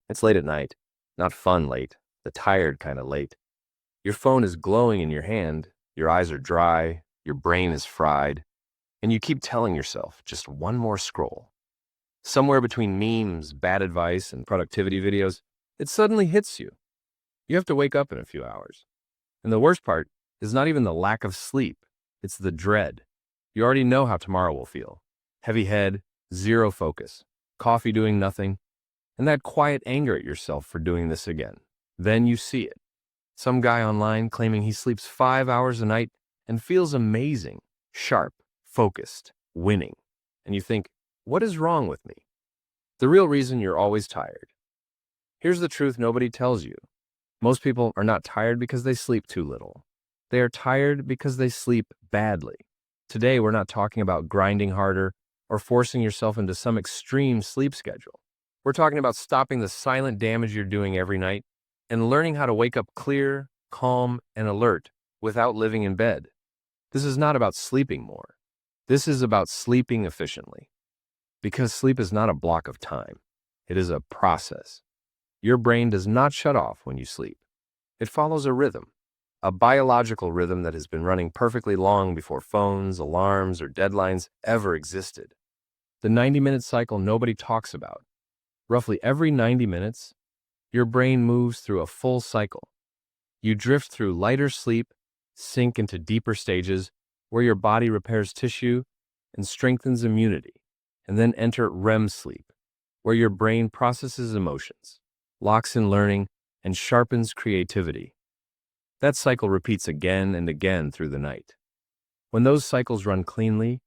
It's late at night, not fun late, the tired kind of late. Your phone is glowing in your hand, your eyes are dry, your brain is fried, and you keep telling yourself just one more scroll. Somewhere between memes, bad advice, and productivity videos, it suddenly hits you. You have to wake up in a few hours. And the worst part is not even the lack of sleep, it's the dread. You already know how tomorrow will feel. Heavy head, zero focus, coffee doing nothing, and that quiet anger at yourself for doing this again. Then you see it. Some guy online claiming he sleeps 5 hours a night and feels amazing, sharp, focused, winning. And you think, what is wrong with me? The real reason you're always tired. Here's the truth nobody tells you. Most people are not tired because they sleep too little. They are tired because they sleep badly. Today, we're not talking about grinding harder or forcing yourself into some extreme sleep schedule. We're talking about stopping the silent damage you're doing every night and learning how to wake up clear, calm, and alert without living in bed. This is not about sleeping more. This is about sleeping efficiently. Because sleep is not a block of time. It is a process. Your brain does not shut off when you sleep. It follows a rhythm, a biological rhythm that has been running perfectly long before phones, alarms, or deadlines ever existed. The 90-minute cycle nobody talks about. Roughly every 90 minutes, your brain moves through a full cycle. You drift through lighter sleep, sink into deeper stages where your body repairs tissue and strengthens immunity, and then enter REM sleep, where your brain processes emotions, locks in learning, and sharpens creativity. That cycle repeats again and again through the night. When those cycles run cleanly,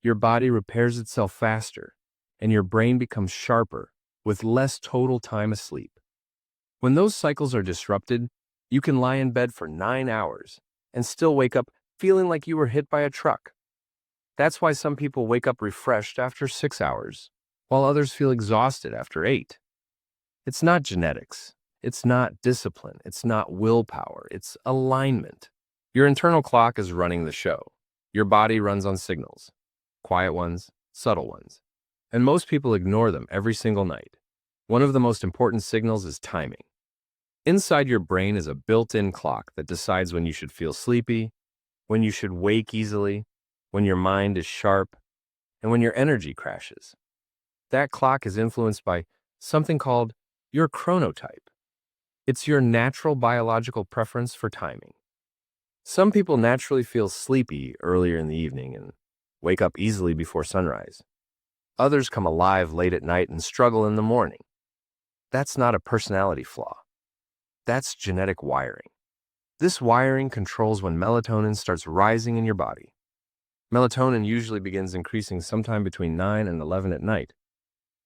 your body repairs itself faster, and your brain becomes sharper with less total time asleep. When those cycles are disrupted, you can lie in bed for 9 hours and still wake up feeling like you were hit by a truck. That's why some people wake up refreshed after 6 hours, while others feel exhausted after 8. It's not genetics. It's not discipline. It's not willpower. It's alignment. Your internal clock is running the show. Your body runs on signals, quiet ones, subtle ones, and most people ignore them every single night. One of the most important signals is timing. Inside your brain is a built-in clock that decides when you should feel sleepy, when you should wake easily, when your mind is sharp, and when your energy crashes. That clock is influenced by something called your chronotype. It's your natural biological preference for timing. Some people naturally feel sleepy earlier in the evening and wake up easily before sunrise. Others come alive late at night and struggle in the morning. That's not a personality flaw. That's genetic wiring. This wiring controls when melatonin starts rising in your body. Melatonin usually begins increasing sometime between 9 and 11 at night,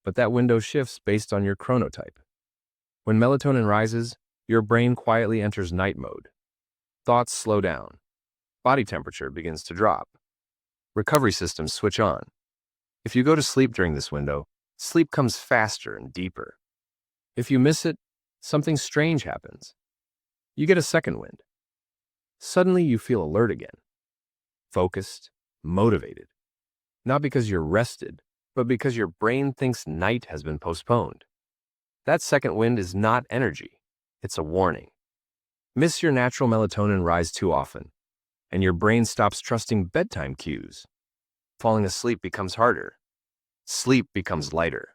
but that window shifts based on your chronotype. When melatonin rises, your brain quietly enters night mode. Thoughts slow down. Body temperature begins to drop. Recovery systems switch on. If you go to sleep during this window, sleep comes faster and deeper. If you miss it, something strange happens. You get a second wind. Suddenly you feel alert again, focused, motivated. Not because you're rested, but because your brain thinks night has been postponed. That second wind is not energy, it's a warning. Miss your natural melatonin rise too often, and your brain stops trusting bedtime cues. Falling asleep becomes harder. Sleep becomes lighter.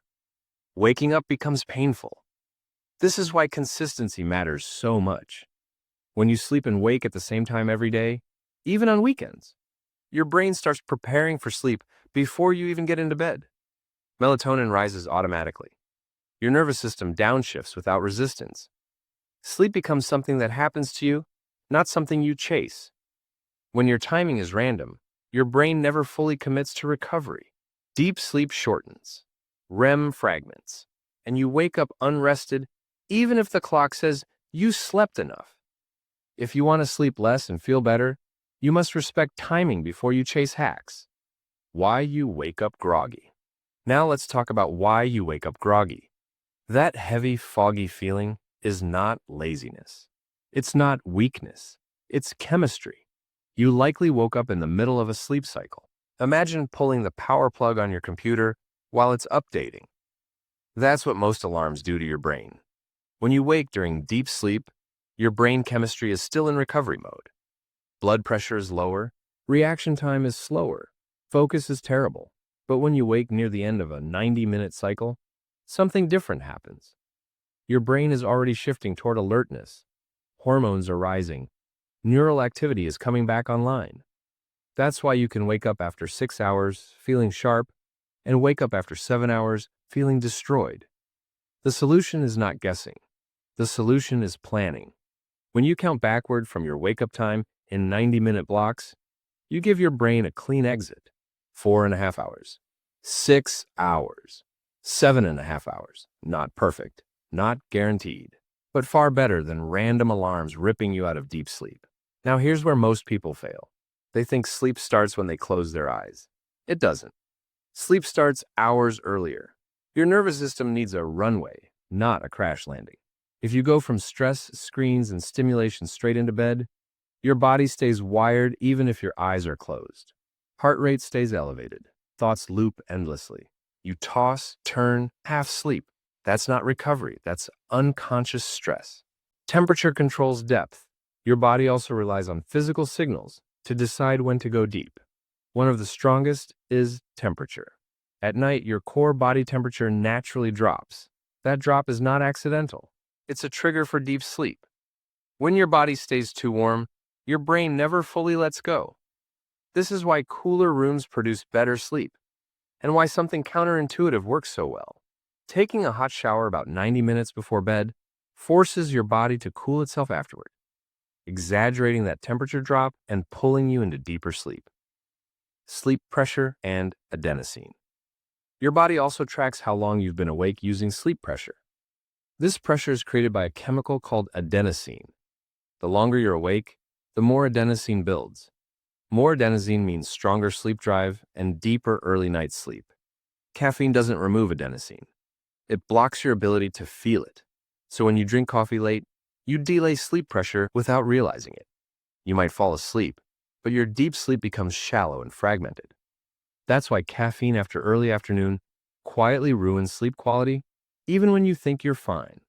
Waking up becomes painful. This is why consistency matters so much. When you sleep and wake at the same time every day, even on weekends, your brain starts preparing for sleep before you even get into bed. Melatonin rises automatically. Your nervous system downshifts without resistance. Sleep becomes something that happens to you, not something you chase. When your timing is random, your brain never fully commits to recovery. Deep sleep shortens, REM fragments, and you wake up unrested even if the clock says you slept enough. If you want to sleep less and feel better, you must respect timing before you chase hacks. Why you wake up groggy. Now let's talk about why you wake up groggy. That heavy, foggy feeling is not laziness. It's not weakness. It's chemistry. You likely woke up in the middle of a sleep cycle. Imagine pulling the power plug on your computer while it's updating. That's what most alarms do to your brain. When you wake during deep sleep, your brain chemistry is still in recovery mode. Blood pressure is lower, reaction time is slower, focus is terrible. But when you wake near the end of a 90-minute cycle, something different happens. Your brain is already shifting toward alertness. Hormones are rising. Neural activity is coming back online. That's why you can wake up after 6 hours feeling sharp and wake up after 7 hours feeling destroyed. The solution is not guessing. The solution is planning. When you count backward from your wake-up time in 90-minute blocks, you give your brain a clean exit. 4.5 hours, 6 hours, 7.5 hours. Not perfect, not guaranteed, but far better than random alarms ripping you out of deep sleep. Now here's where most people fail. They think sleep starts when they close their eyes. It doesn't. Sleep starts hours earlier. Your nervous system needs a runway, not a crash landing. If you go from stress, screens, and stimulation straight into bed, your body stays wired even if your eyes are closed. Heart rate stays elevated. Thoughts loop endlessly. You toss, turn, half sleep. That's not recovery. That's unconscious stress. Temperature controls depth. Your body also relies on physical signals to decide when to go deep. One of the strongest is temperature. At night, your core body temperature naturally drops. That drop is not accidental. It's a trigger for deep sleep. When your body stays too warm, your brain never fully lets go. This is why cooler rooms produce better sleep, and why something counterintuitive works so well. Taking a hot shower about 90 minutes before bed forces your body to cool itself afterward, exaggerating that temperature drop and pulling you into deeper sleep. Sleep pressure and adenosine. Your body also tracks how long you've been awake using sleep pressure. This pressure is created by a chemical called adenosine. The longer you're awake, the more adenosine builds. More adenosine means stronger sleep drive and deeper early night sleep. Caffeine doesn't remove adenosine. It blocks your ability to feel it. So when you drink coffee late, you delay sleep pressure without realizing it. You might fall asleep, but your deep sleep becomes shallow and fragmented. That's why caffeine after early afternoon quietly ruins sleep quality, even when you think you're fine.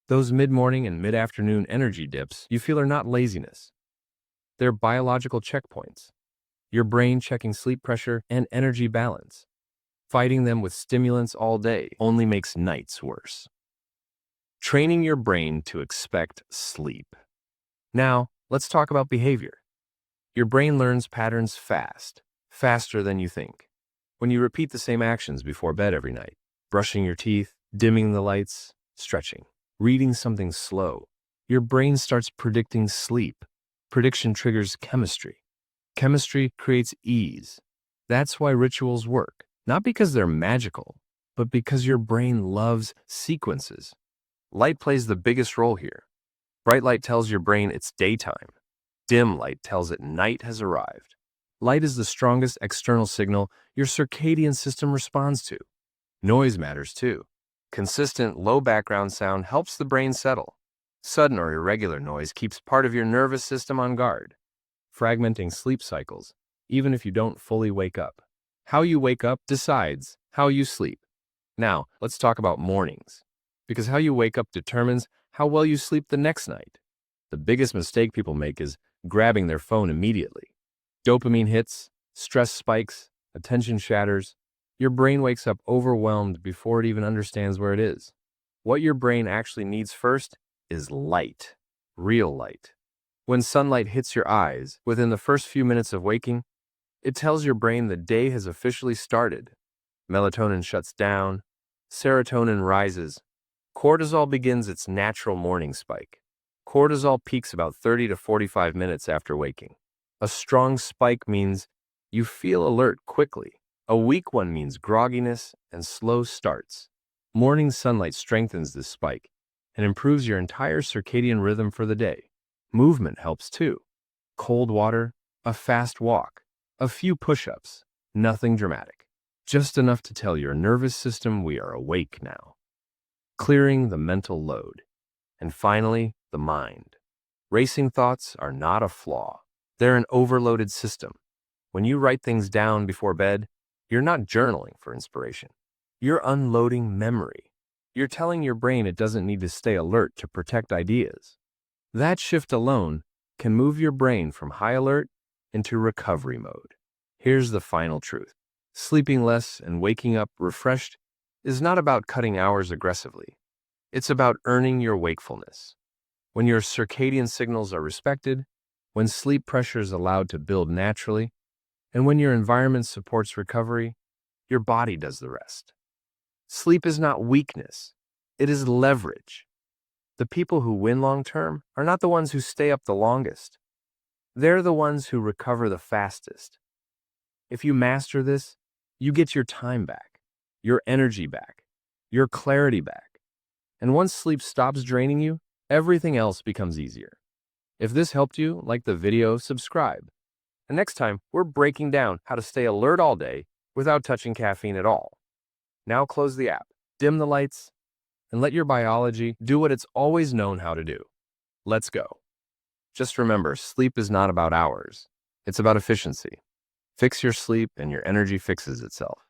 Those mid-morning and mid-afternoon energy dips you feel are not laziness. They're biological checkpoints. Your brain checking sleep pressure and energy balance. Fighting them with stimulants all day only makes nights worse. Training your brain to expect sleep. Now, let's talk about behavior. Your brain learns patterns fast, faster than you think. When you repeat the same actions before bed every night, brushing your teeth, dimming the lights, stretching, reading something slow, your brain starts predicting sleep. Prediction triggers chemistry. Chemistry creates ease. That's why rituals work, not because they're magical, but because your brain loves sequences. Light plays the biggest role here. Bright light tells your brain it's daytime. Dim light tells it night has arrived. Light is the strongest external signal your circadian system responds to. Noise matters too. Consistent, low background sound helps the brain settle. Sudden or irregular noise keeps part of your nervous system on guard, fragmenting sleep cycles, even if you don't fully wake up. How you wake up decides how you sleep. Now, let's talk about mornings, because how you wake up determines how well you sleep the next night. The biggest mistake people make is grabbing their phone immediately. Dopamine hits, stress spikes, attention shatters. Your brain wakes up overwhelmed before it even understands where it is. What your brain actually needs first is light, real light. When sunlight hits your eyes within the first few minutes of waking, it tells your brain the day has officially started. Melatonin shuts down, serotonin rises, cortisol begins its natural morning spike. Cortisol peaks about 30 to 45 minutes after waking. A strong spike means you feel alert quickly. A weak one means grogginess and slow starts. Morning sunlight strengthens this spike and improves your entire circadian rhythm for the day. Movement helps too. Cold water, a fast walk, a few push-ups, nothing dramatic. Just enough to tell your nervous system we are awake now. Clearing the mental load. And finally, the mind. Racing thoughts are not a flaw. They're an overloaded system. When you write things down before bed, you're not journaling for inspiration. You're unloading memory. You're telling your brain it doesn't need to stay alert to protect ideas. That shift alone can move your brain from high alert into recovery mode. Here's the final truth. Sleeping less and waking up refreshed is not about cutting hours aggressively. It's about earning your wakefulness. When your circadian signals are respected, when sleep pressure is allowed to build naturally, and when your environment supports recovery, your body does the rest. Sleep is not weakness. It is leverage. The people who win long term are not the ones who stay up the longest. They're the ones who recover the fastest. If you master this, you get your time back, your energy back, your clarity back. And once sleep stops draining you, everything else becomes easier. If this helped you, like the video, subscribe. And next time, we're breaking down how to stay alert all day without touching caffeine at all. Now close the app, dim the lights, and let your biology do what it's always known how to do. Let's go. Just remember, sleep is not about hours. It's about efficiency. Fix your sleep and your energy fixes itself.